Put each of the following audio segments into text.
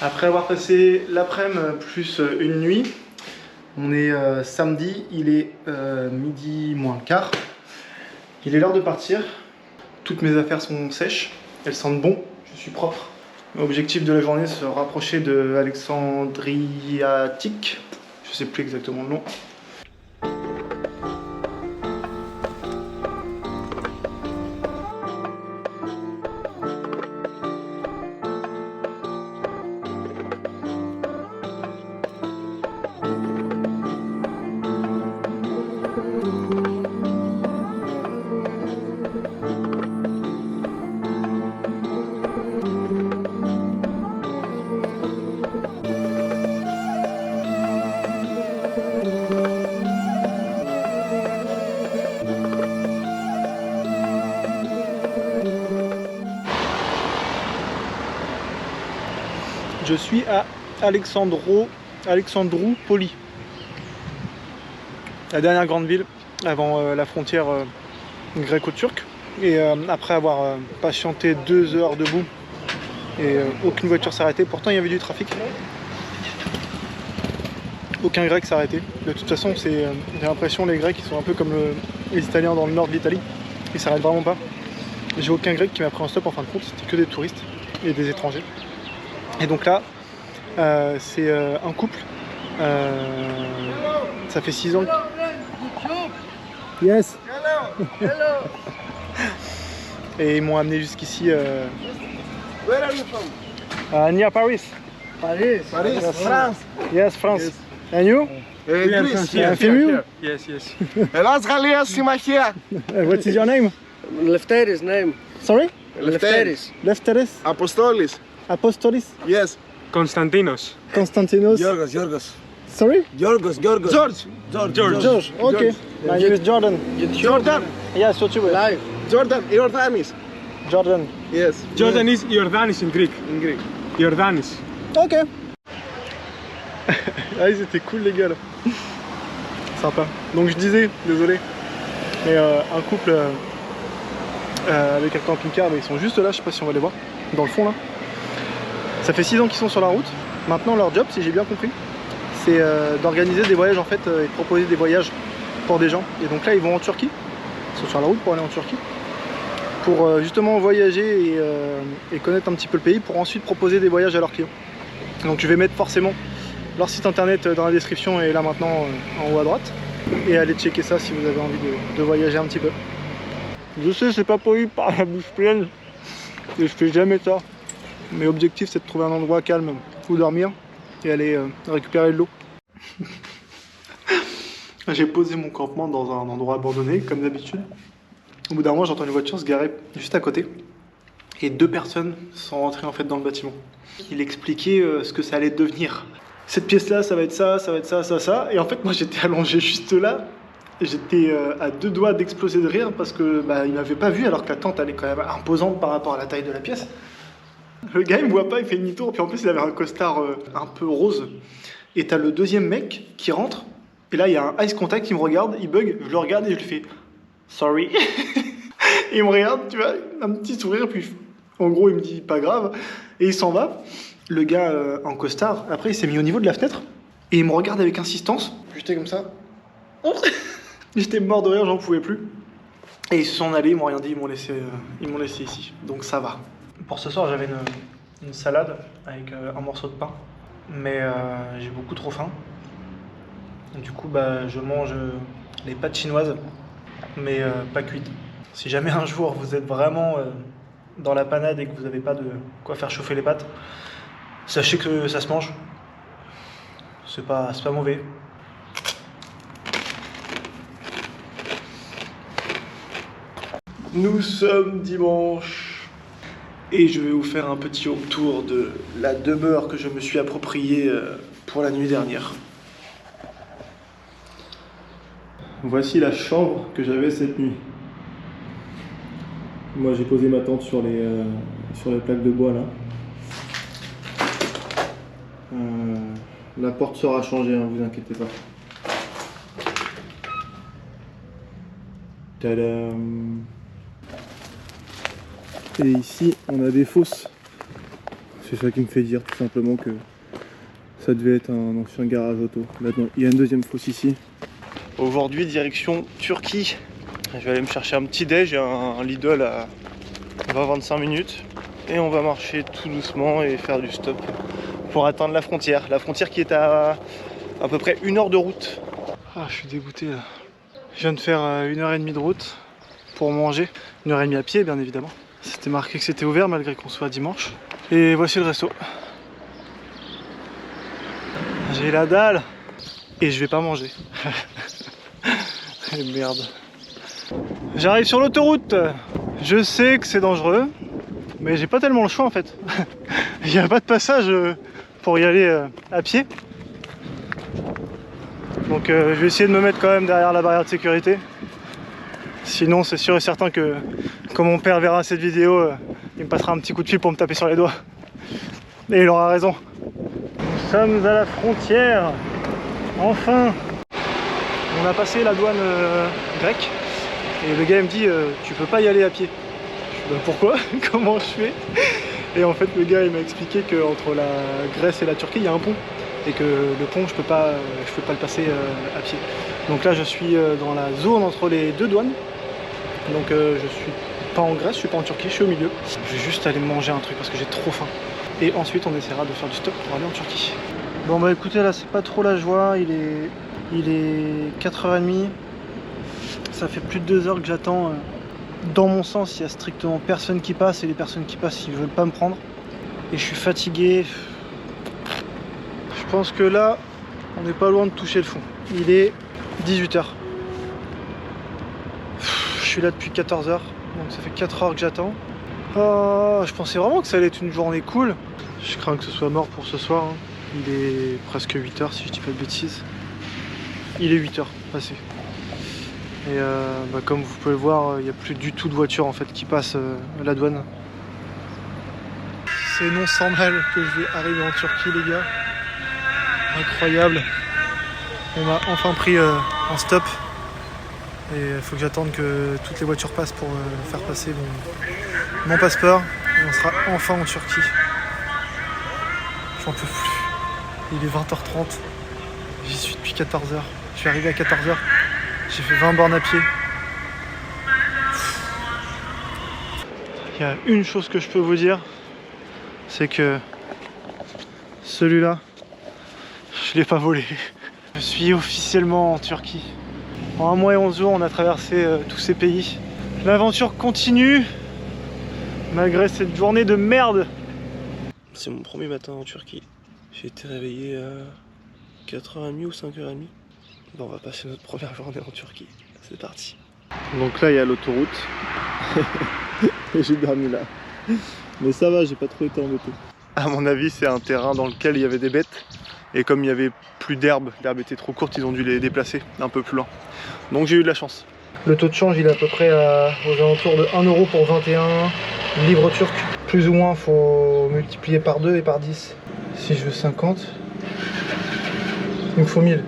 Après avoir passé l'après-midi plus une nuit, on est samedi, il est midi moins le quart. Il est l'heure de partir. Toutes mes affaires sont sèches, elles sentent bon, je suis propre. L'objectif de la journée, c'est de se rapprocher de Alexandriatique. Je sais plus exactement le nom. Je suis à Alexandroupoli, la dernière grande ville avant la frontière gréco-turque. Et après avoir patienté 2 heures debout et aucune voiture s'est arrêtée, pourtant il y avait du trafic. Aucun grec s'est arrêté. De toute façon, j'ai l'impression les Grecs ils sont un peu comme les Italiens dans le nord de l'Italie. Ils s'arrêtent vraiment pas. J'ai aucun grec qui m'a pris un stop en fin de compte, c'était que des touristes et des étrangers. Et donc là, c'est un couple. Ça fait 6 ans. Yes. Hello. Et ils m'ont amené jusqu'ici. Where are you from? Near Paris. Paris. Yes. France. Yes, France. Yes. And you? Greece. Yeah, Femiu? Yes, yes. Ελλάς Γαλλίας συμμαχία. What is your name? Lefteris name. Sorry? Lefteris. Lefteris? Αποστόλης. Apostolis? Yes. Konstantinos. Constantinos? Γιώργος. Sorry? George. George. Okay. My name is Jordan. Jordan. Yes, YouTube. Live. Jordan. Ιορδάνης. Jordan. Yes. Jordan is Iordanis in Greek. In Greek. Iordanis. Ok. Ah, ils étaient cool les gars là. Sympa. Donc je disais, désolé, mais un couple avec un camping-car, mais ils sont juste là, je sais pas si on va les voir, dans le fond là. Ça fait 6 ans qu'ils sont sur la route. Maintenant leur job, si j'ai bien compris, c'est d'organiser des voyages en fait et de proposer des voyages pour des gens. Et donc là ils vont en Turquie, ils sont sur la route pour aller en Turquie, pour justement voyager et connaître un petit peu le pays, pour ensuite proposer des voyages à leurs clients. Donc je vais mettre forcément leur site internet dans la description et là maintenant en haut à droite. Et allez checker ça si vous avez envie de voyager un petit peu. Je sais, c'est pas poli par la bouche pleine et je fais jamais ça. Mais l'objectif c'est de trouver un endroit calme où dormir et aller récupérer de l'eau. J'ai posé mon campement dans un endroit abandonné comme d'habitude. Au bout d'un moment j'entends une voiture se garer juste à côté. Et 2 personnes sont rentrées en fait dans le bâtiment. Il expliquait ce que ça allait devenir. Cette pièce là ça va être ça, ça va être ça, ça. Et en fait moi j'étais allongé juste là. J'étais à 2 doigts d'exploser de rire parce que il m'avait pas vu alors que la tente elle est quand même imposante par rapport à la taille de la pièce. Le gars il me voit pas, il fait demi-tour, puis en plus il avait un costard un peu rose. Et t'as le deuxième mec qui rentre, et là il y a un ice contact, il me regarde, il bug, je le regarde et je lui fais sorry. Et il me regarde, tu vois, un petit sourire, puis en gros il me dit pas grave, et il s'en va. Le gars en costard, après il s'est mis au niveau de la fenêtre, et il me regarde avec insistance, j'étais comme ça. J'étais mort de rire, j'en pouvais plus. Et ils se sont allés, ils m'ont rien dit, ils m'ont laissé ici, donc ça va. Pour ce soir, j'avais une salade avec un morceau de pain, mais j'ai beaucoup trop faim. Du coup, je mange les pâtes chinoises, mais pas cuites. Si jamais un jour vous êtes vraiment dans la panade et que vous n'avez pas de quoi faire chauffer les pâtes, sachez que ça se mange. C'est pas mauvais. Nous sommes dimanche et je vais vous faire un petit home tour de la demeure que je me suis appropriée pour la nuit dernière. Voici la chambre que j'avais cette nuit. Moi j'ai posé ma tente sur les plaques de bois là. La porte sera changée, hein, vous inquiétez pas. Tadam! Et ici on a des fosses c'est ça qui me fait dire tout simplement que ça devait être un ancien garage auto. Maintenant, il y a une deuxième fosse ici. Aujourd'hui, direction Turquie. Je vais aller me chercher un petit déj, un Lidl à 20-25 minutes. Et on va marcher tout doucement et faire du stop pour atteindre la frontière. La frontière qui est à peu près 1 heure de route. Ah, je suis dégoûté là. Je viens de faire 1h30 de route pour manger. 1h30 à pied, bien évidemment. C'était marqué que c'était ouvert malgré qu'on soit dimanche. Et voici le resto. J'ai la dalle et je vais pas manger. Et merde. J'arrive sur l'autoroute. Je sais que c'est dangereux, mais j'ai pas tellement le choix en fait. Il n'y a pas de passage pour y aller à pied. Donc je vais essayer de me mettre quand même derrière la barrière de sécurité. Sinon c'est sûr et certain que quand mon père verra cette vidéo, il me passera un petit coup de fil pour me taper sur les doigts. Et il aura raison. Nous sommes à la frontière. Enfin. On a passé la douane grecque. Et le gars il me dit tu peux pas y aller à pied. Je dis bah, pourquoi? Comment je fais? Et en fait le gars il m'a expliqué qu'entre la Grèce et la Turquie il y a un pont. Et que le pont je peux pas le passer à pied. Donc là je suis dans la zone entre les deux douanes. Donc je suis pas en Grèce, je suis pas en Turquie, je suis au milieu. Je vais juste aller manger un truc parce que j'ai trop faim. Et ensuite on essaiera de faire du stop pour aller en Turquie. Bon bah écoutez là c'est pas trop la joie, il est 4h30. Ça fait plus de 2 heures que j'attends. Dans mon sens il y a strictement personne qui passe et les personnes qui passent ils veulent pas me prendre. Et je suis fatigué. Je pense que là on n'est pas loin de toucher le fond. Il est 18h. Je suis là depuis 14h, donc ça fait 4 heures que j'attends. Oh, je pensais vraiment que ça allait être une journée cool. Je crains que ce soit mort pour ce soir. Il est presque 8h si je dis pas de bêtises. Il est 8h passé. Et bah, comme vous pouvez le voir, il n'y a plus du tout de voitures en fait qui passent à la douane. C'est non sans mal que je vais arriver en Turquie les gars. Incroyable. On a enfin pris un stop. Et il faut que j'attende que toutes les voitures passent pour faire passer mon passeport. Et on sera enfin en Turquie. J'en peux plus. Il est 20h30. J'y suis depuis 14h. Je suis arrivé à 14h. J'ai fait 20 bornes à pied. Il y a une chose que je peux vous dire. C'est que celui-là, je l'ai pas volé. Je suis officiellement en Turquie. En 1 mois et 11 jours, on a traversé tous ces pays. L'aventure continue, malgré cette journée de merde. C'est mon premier matin en Turquie. J'ai été réveillé à 4h30 ou 5h30. Bon, on va passer notre première journée en Turquie. C'est parti. Donc là, il y a l'autoroute. Et j'ai dormi là. Mais ça va, j'ai pas trop été embêté. À mon avis, c'est un terrain dans lequel il y avait des bêtes. Et comme il y avait plus d'herbe, l'herbe était trop courte, ils ont dû les déplacer un peu plus loin. Donc j'ai eu de la chance. Le taux de change il est à peu près aux alentours de 1 euro pour 21 livres turcs. Plus ou moins, faut multiplier par 2 et par 10. Si je veux 50, il me faut 1000.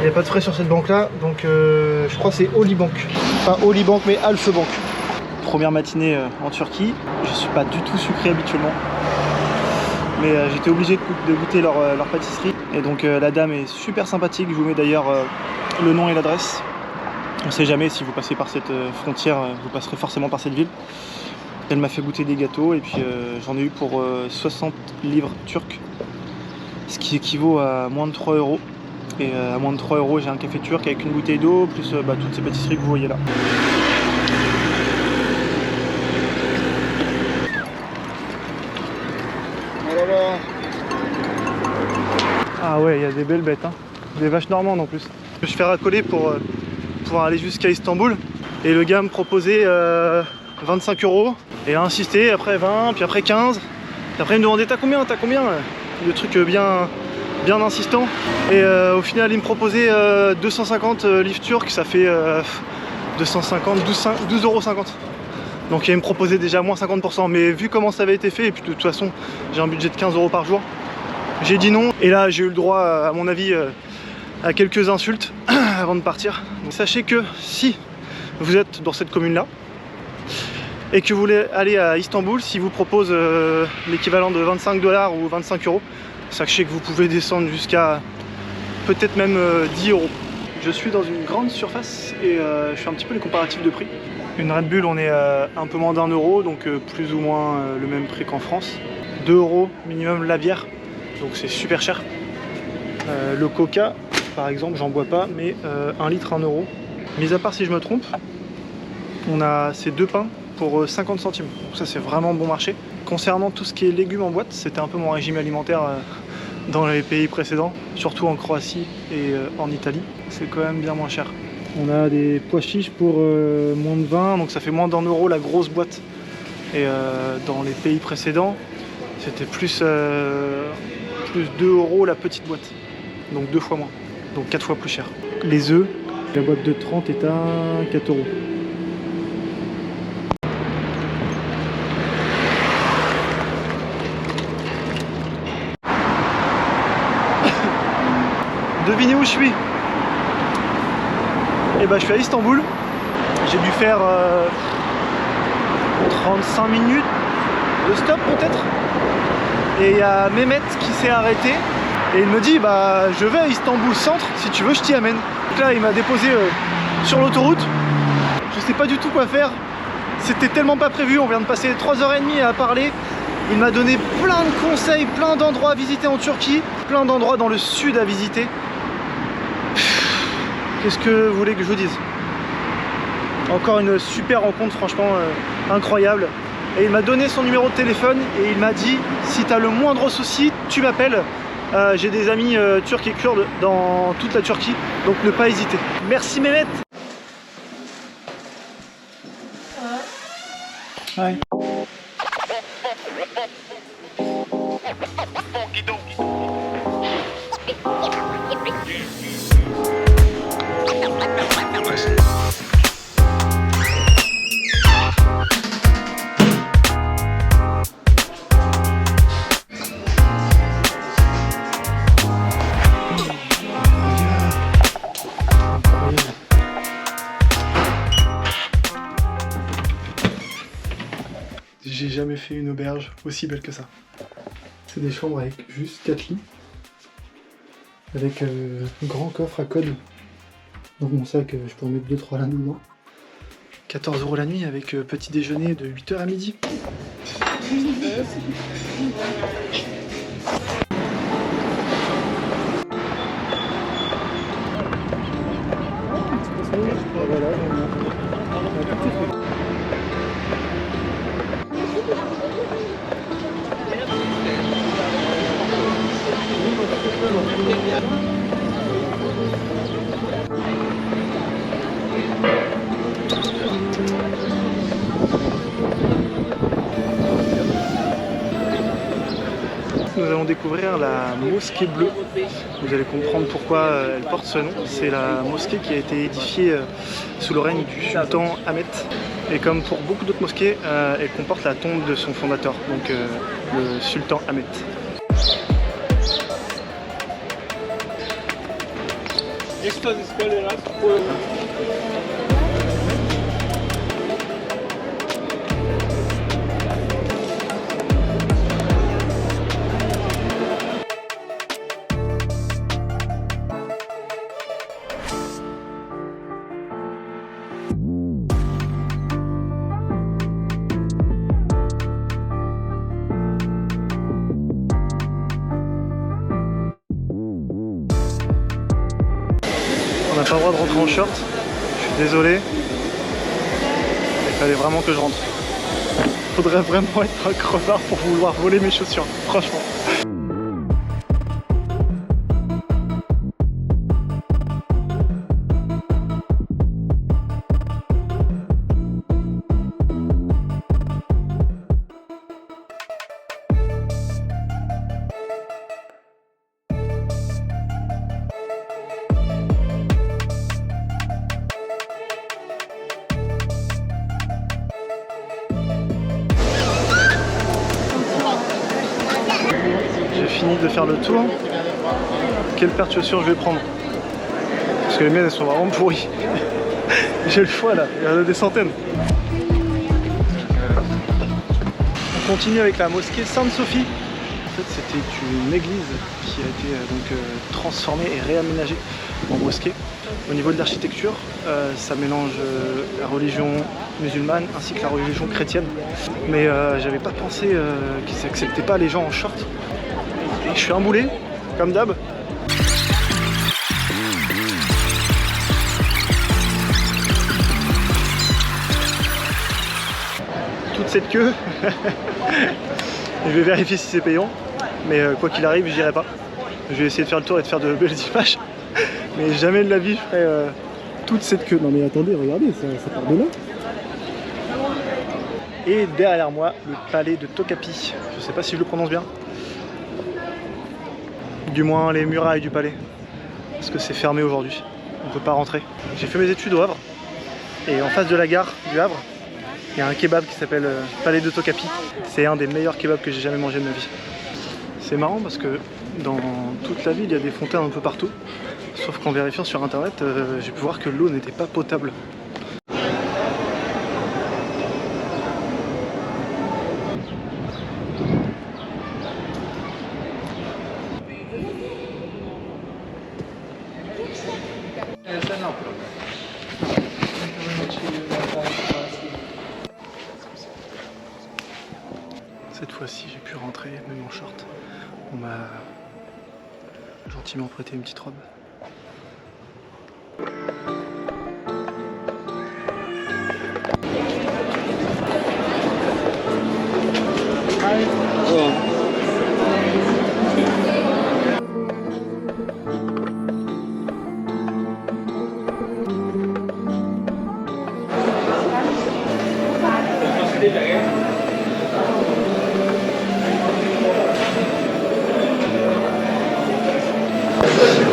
Il n'y a pas de frais sur cette banque là, donc je crois que c'est Olibank. Pas Olibank mais Alpha-Bank. Première matinée en Turquie, je suis pas du tout sucré habituellement. Mais j'étais obligé de goûter leur pâtisserie. Et donc la dame est super sympathique. Je vous mets d'ailleurs le nom et l'adresse. On sait jamais si vous passez par cette frontière, vous passerez forcément par cette ville. Elle m'a fait goûter des gâteaux et puis j'en ai eu pour 60 livres turcs. Ce qui équivaut à moins de 3 euros. Et à moins de 3 euros, j'ai un café turc avec une bouteille d'eau, plus toutes ces pâtisseries que vous voyez là. Ah ouais, il y a des belles bêtes, hein. Des vaches normandes en plus. Je me suis fait racoler pour pouvoir aller jusqu'à Istanbul. Et le gars me proposait 25 euros. Et a insisté, après 20, puis après 15. Et après il me demandait t'as combien? Le truc bien insistant. Et au final il me proposait 250 livres turcs, ça fait 250, 12,50 euros. Donc il me proposait déjà moins 50%. Mais vu comment ça avait été fait, et puis de toute façon j'ai un budget de 15 euros par jour, j'ai dit non. Et là j'ai eu le droit à mon avis à quelques insultes avant de partir. Donc, sachez que si vous êtes dans cette commune là et que vous voulez aller à Istanbul, s'ils vous proposent l'équivalent de 25 $ ou 25 €, sachez que vous pouvez descendre jusqu'à peut-être même 10 €. Je suis dans une grande surface et je fais un petit peu les comparatifs de prix. Une Red Bull, on est à un peu moins d'1 €, donc plus ou moins le même prix qu'en France. 2 € minimum la bière, donc c'est super cher. Le Coca, par exemple, j'en bois pas, mais 1 litre 1 €. Mis à part si je me trompe, on a ces 2 pains pour 50 centimes. Donc ça c'est vraiment bon marché. Concernant tout ce qui est légumes en boîte, c'était un peu mon régime alimentaire dans les pays précédents, surtout en Croatie et en Italie. C'est quand même bien moins cher. On a des pois chiches pour moins de 20, donc ça fait moins d'1 € la grosse boîte. Et dans les pays précédents, c'était plus 2 € la petite boîte. Donc 2 fois moins, donc 4 fois plus cher. Les œufs, la boîte de 30 est à 4 €. Devinez où je suis? Et bah je suis à Istanbul. J'ai dû faire 35 minutes de stop peut-être. Et il y a Mehmet qui s'est arrêté et il me dit bah je vais à Istanbul centre, si tu veux je t'y amène. Donc là il m'a déposé sur l'autoroute. Je sais pas du tout quoi faire. C'était tellement pas prévu, on vient de passer 3h30 à parler. Il m'a donné plein de conseils, plein d'endroits à visiter en Turquie, plein d'endroits dans le sud à visiter. Qu'est-ce que vous voulez que je vous dise? Encore une super rencontre, franchement incroyable. Et il m'a donné son numéro de téléphone et il m'a dit si tu as le moindre souci, tu m'appelles. J'ai des amis turcs et kurdes dans toute la Turquie, donc ne pas hésiter. Merci Mehmet. Ouais. J'ai jamais fait une auberge aussi belle que ça. C'est des chambres avec juste 4 lits. Avec un grand coffre à code. Donc mon sac, je peux en mettre 2-3 là dedans. 14 € la nuit avec petit déjeuner de 8h à midi. Voilà, nous allons découvrir la mosquée bleue. Vous allez comprendre pourquoi elle porte ce nom. C'est la mosquée qui a été édifiée sous le règne du sultan Ahmet. Et comme pour beaucoup d'autres mosquées, elle comporte la tombe de son fondateur, donc le sultan Ahmet. On n'a pas le droit de rentrer en short, je suis désolé. Il fallait vraiment que je rentre. Faudrait vraiment être un crevard pour vouloir voler mes chaussures, franchement. J'ai fini de faire le tour. Quelle paire de chaussures je vais prendre? Parce que les miennes elles sont vraiment pourries. J'ai le choix là, il y en a des centaines. On continue avec la mosquée Sainte-Sophie. En fait, c'était une église qui a été transformée et réaménagée en mosquée. Au niveau de l'architecture, ça mélange la religion musulmane ainsi que la religion chrétienne. Mais j'avais pas pensé qu'ils n'acceptaient pas les gens en short. Et je suis un boulet, comme d'hab. Toute cette queue. Je vais vérifier si c'est payant. Mais quoi qu'il arrive, j'irai pas. Je vais essayer de faire le tour et de faire de belles images. Mais jamais de la vie, je ferai toute cette queue. Non mais attendez, regardez, ça part de là. Et derrière moi, le palais de Tokapi. Je sais pas si je le prononce bien. Du moins les murailles du palais. Parce que c'est fermé aujourd'hui. On peut pas rentrer. J'ai fait mes études au Havre. Et en face de la gare du Havre, il y a un kebab qui s'appelle Palais de Tokapi. C'est un des meilleurs kebabs que j'ai jamais mangé de ma vie. C'est marrant parce que dans toute la ville, il y a des fontaines un peu partout. Sauf qu'en vérifiant sur internet, j'ai pu voir que l'eau n'était pas potable. Cette fois-ci, j'ai pu rentrer, même en short. On m'a gentiment prêté une petite robe.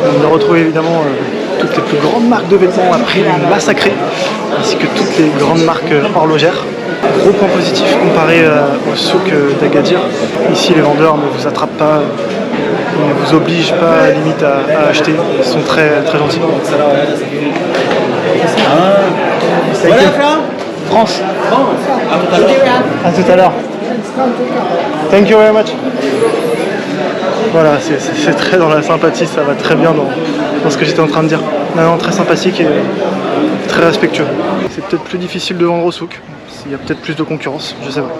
On a retrouvé évidemment toutes les plus grandes marques de vêtements à prix massacré, ainsi que toutes les grandes marques horlogères. Gros point positif comparé au souk d'Agadir. Ici les vendeurs ne vous attrapent pas, ils ne vous obligent pas limite à acheter, ils sont très, très gentils. France. À tout à l'heure. Thank you very much. Voilà, c'est très dans la sympathie, ça va très bien dans ce que j'étais en train de dire. Non, très sympathique et très respectueux. C'est peut-être plus difficile de vendre au souk, il y a peut-être plus de concurrence, je sais pas.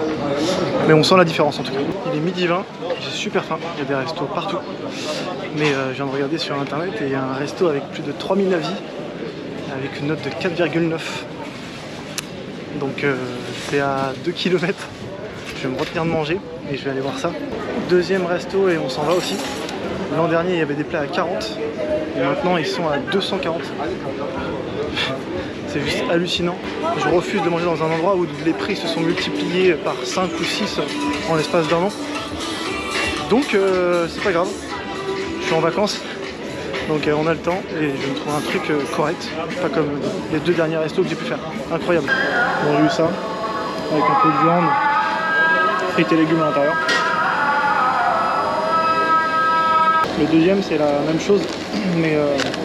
Mais on sent la différence en tout cas. Il est midi 20, j'ai super faim, il y a des restos partout. Mais je viens de regarder sur internet et il y a un resto avec plus de 3000 avis, avec une note de 4,9. Donc c'est à 2 km. Je vais me retenir de manger et je vais aller voir ça. Deuxième resto et on s'en va aussi. L'an dernier il y avait des plats à 40 et maintenant ils sont à 240. C'est juste hallucinant. Je refuse de manger dans un endroit où les prix se sont multipliés par 5 ou 6 en l'espace d'un an. Donc c'est pas grave. Je suis en vacances. Donc on a le temps et je vais me trouver un truc correct. Pas comme les 2 derniers restos que j'ai pu faire. Incroyable. Bon, j'ai eu ça avec un peu de viande, frites et légumes à l'intérieur. Le deuxième c'est la même chose mais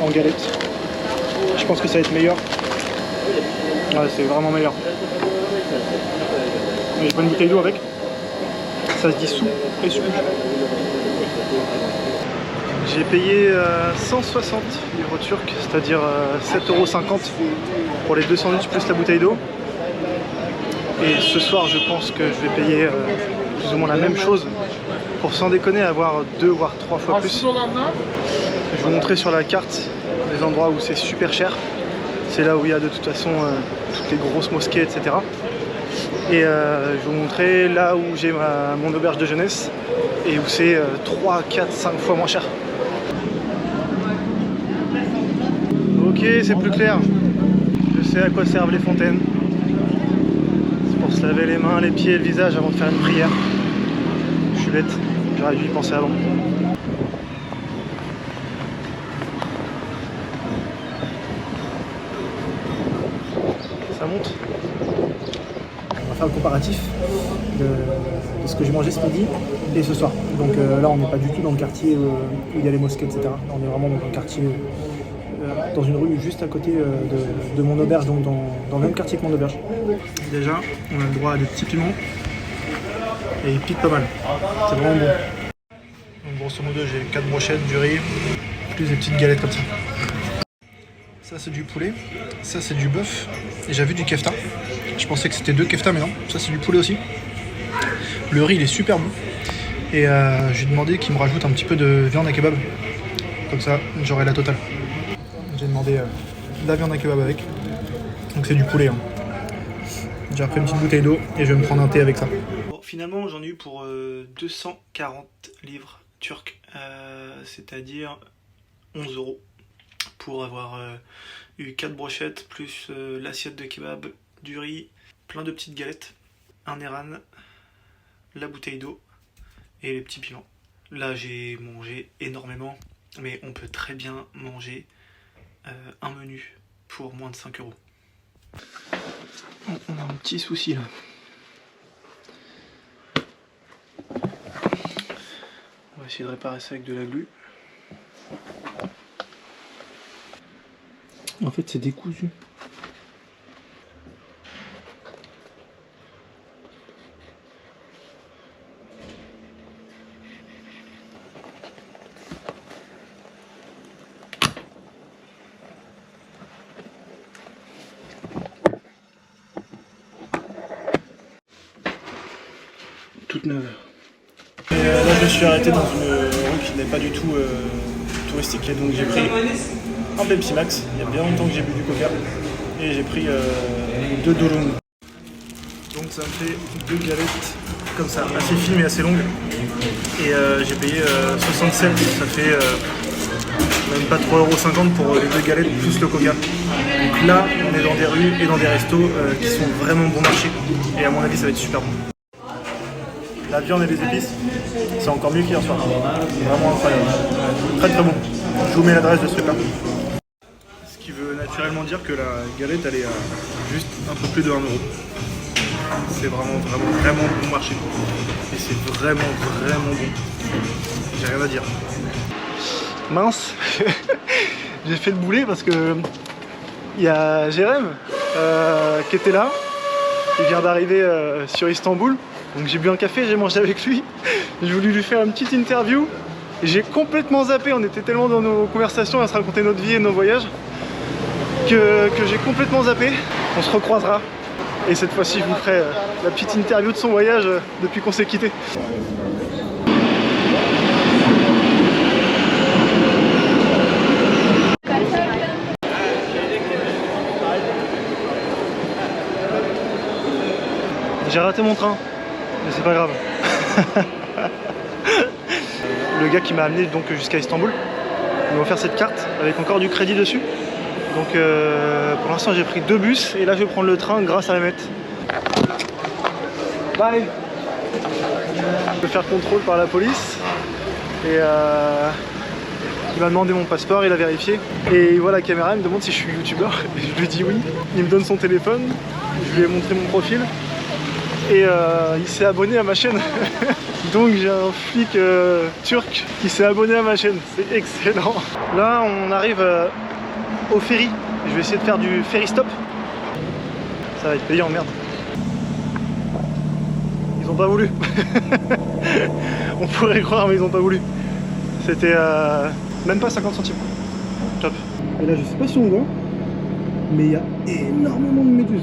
en galette. Je pense que ça va être meilleur. Ouais, c'est vraiment meilleur. J'ai pas une bouteille d'eau avec. Ça se dit soupe et soupe. J'ai payé 160 livres turcs, c'est-à-dire 7,50 € pour les 2 sandwichs plus la bouteille d'eau. Et ce soir je pense que je vais payer plus ou moins la même chose pour sans déconner avoir 2 voire 3 fois plus. Je vais vous montrer sur la carte les endroits où c'est super cher. C'est là où il y a de toute façon toutes les grosses mosquées, etc. Et je vais vous montrer là où j'ai mon auberge de jeunesse et où c'est 3, 4, 5 fois moins cher. Ok, c'est plus clair. Je sais à quoi servent les fontaines. C'est pour se laver les mains, les pieds et le visage avant de faire une prière. Je suis bête, j'aurais dû y penser avant. Ça monte. On va faire le comparatif de ce que j'ai mangé ce midi et ce soir. Donc là on n'est pas du tout dans le quartier où il y a les mosquées, etc. On est vraiment dans un quartier, dans une rue juste à côté de mon auberge, donc dans le même quartier que mon auberge. Déjà, on a le droit à des petits piments. et il pique pas mal. C'est vraiment bon. Donc grosso modo j'ai 4 brochettes, du riz, plus des petites galettes comme ça. Ça c'est du poulet, ça c'est du bœuf et j'avais vu du kefta. Je pensais que c'était 2 kefta mais non, ça c'est du poulet aussi. Le riz il est super bon et j'ai demandé qu'il me rajoute un petit peu de viande à kebab. Comme ça j'aurai la totale. J'ai demandé de la viande à kebab avec. Donc c'est du poulet. Hein. J'ai pris une petite bouteille d'eau et je vais me prendre un thé avec ça. Bon, finalement j'en ai eu pour 240 livres turcs, c'est-à-dire 11 € pour avoir eu 4 brochettes plus l'assiette de kebab, du riz, plein de petites galettes, un Eran, la bouteille d'eau et les petits piments. Là j'ai mangé énormément, mais on peut très bien manger un menu pour moins de 5 €. On a un petit souci là. On va essayer de réparer ça avec de la glu. En fait c'est décousu. Toute neuve. Et là je me suis arrêté dans une rue qui n'est pas du tout touristique et donc j'ai pris un Pepsi Max. Il y a bien longtemps que j'ai bu du coca et j'ai pris 2 Durung. Donc ça me fait 2 galettes comme ça, assez fines mais assez longues. Et j'ai payé 60 cents, ça fait même pas 3,50 € pour les 2 galettes plus le coca. Donc là on est dans des rues et dans des restos qui sont vraiment bon marché et à mon avis ça va être super bon. La viande et les épices, c'est encore mieux qu'hier soir. Vraiment incroyable. Très très bon. Je vous mets l'adresse de ce truc là. Ce qui veut naturellement dire que la galette elle est à juste un peu plus de 1 €. C'est vraiment bon marché. Et c'est vraiment bon. J'ai rien à dire. Mince, j'ai fait le boulet parce que il y a Jérém qui était là. Il vient d'arriver sur Istanbul. Donc j'ai bu un café, j'ai mangé avec lui. J'ai voulu lui faire une petite interview. Et j'ai complètement zappé, on était tellement dans nos conversations à se raconter notre vie et nos voyages que j'ai complètement zappé. On se recroisera. Et cette fois-ci je vous ferai la petite interview de son voyage depuis qu'on s'est quitté. J'ai raté mon train. Mais c'est pas grave. Le gars qui m'a amené donc jusqu'à Istanbul m'a offert cette carte avec encore du crédit dessus. Donc pour l'instant j'ai pris 2 bus et là je vais prendre le train grâce à Mehmet. Bye. Je vais faire contrôle par la police et il m'a demandé mon passeport, il a vérifié et il voit la caméra, il me demande si je suis youtubeur et je lui dis oui. Il me donne son téléphone, je lui ai montré mon profil. Et il s'est abonné à ma chaîne. Donc j'ai un flic turc qui s'est abonné à ma chaîne. C'est excellent. Là on arrive au ferry. Je vais essayer de faire du ferry stop. Ça va être payant, merde. Ils ont pas voulu. On pourrait croire mais ils ont pas voulu. C'était même pas 50 centimes. Top. Et là je sais pas si on voit, mais il y a énormément de méduses.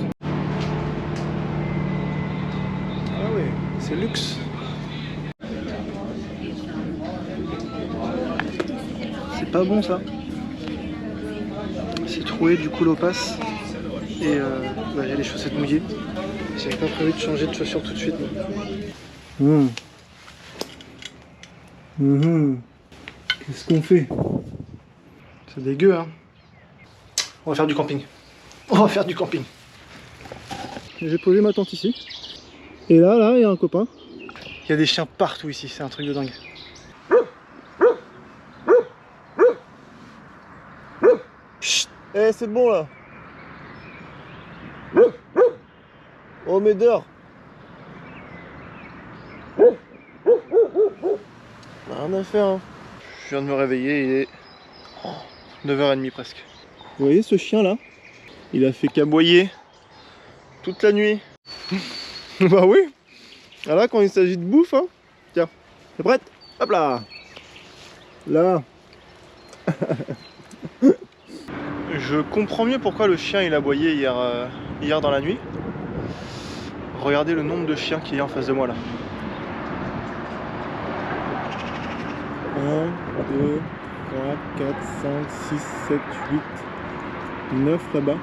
C'est luxe. C'est pas bon ça. C'est troué, du coup l'eau passe. Et j'ai les chaussettes mouillées. J'avais pas prévu de changer de chaussures tout de suite. Qu'est-ce qu'on fait? C'est dégueu hein. On va faire du camping. J'ai posé ma tente ici. Et là, il y a un copain. Il y a des chiens partout ici, c'est un truc de dingue. Chut. Eh, c'est bon là. Oh, mais dehors. Rien à faire hein. Je viens de me réveiller, il est 9h30 presque. Vous voyez ce chien là? Il a fait qu'aboyer toute la nuit. Bah oui, Voilà, quand il s'agit de bouffe, hein. Tiens, t'es prête? Hop là. Là. Je comprends mieux pourquoi le chien il a aboyé hier dans la nuit. Regardez le nombre de chiens qu'il y a en face de moi là. 1, 2, 3, 4, 5, 6, 7, 8, 9 là-bas.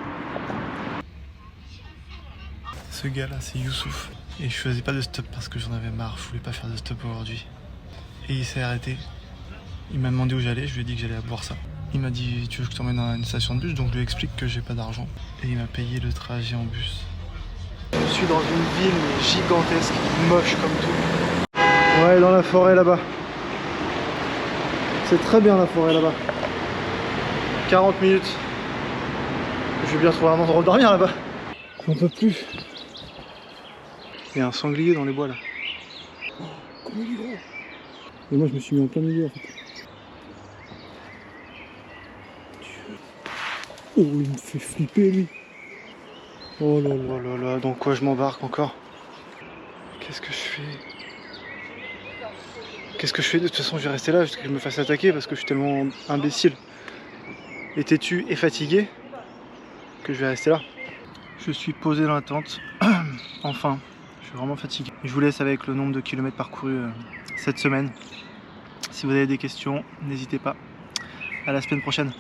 Ce gars là c'est Youssouf. Et je faisais pas de stop parce que j'en avais marre, je voulais pas faire de stop aujourd'hui. Et il s'est arrêté. Il m'a demandé où j'allais, je lui ai dit que j'allais boire ça. Il m'a dit tu veux que je t'emmène à une station de bus, donc je lui explique que j'ai pas d'argent. Et il m'a payé le trajet en bus. Je suis dans une ville mais gigantesque, moche comme tout. Ouais, dans la forêt là-bas. C'est très bien la forêt là-bas. 40 minutes. Je vais bien trouver un endroit où dormir là-bas. J'en peux plus. Il y a un sanglier dans les bois là. Oh, comment il est gros. Et moi je me suis mis en plein milieu en fait. Oh, il me fait flipper lui. Oh là là là là, dans quoi je m'embarque encore? Qu'est-ce que je fais? Qu'est-ce que je fais? De toute façon je vais rester là jusqu'à ce que je me fasse attaquer parce que je suis tellement imbécile et têtu et fatigué que je vais rester là. Je suis posé dans la tente. Enfin, je suis vraiment fatigué. Je vous laisse avec le nombre de kilomètres parcourus cette semaine. Si vous avez des questions, n'hésitez pas. À la semaine prochaine.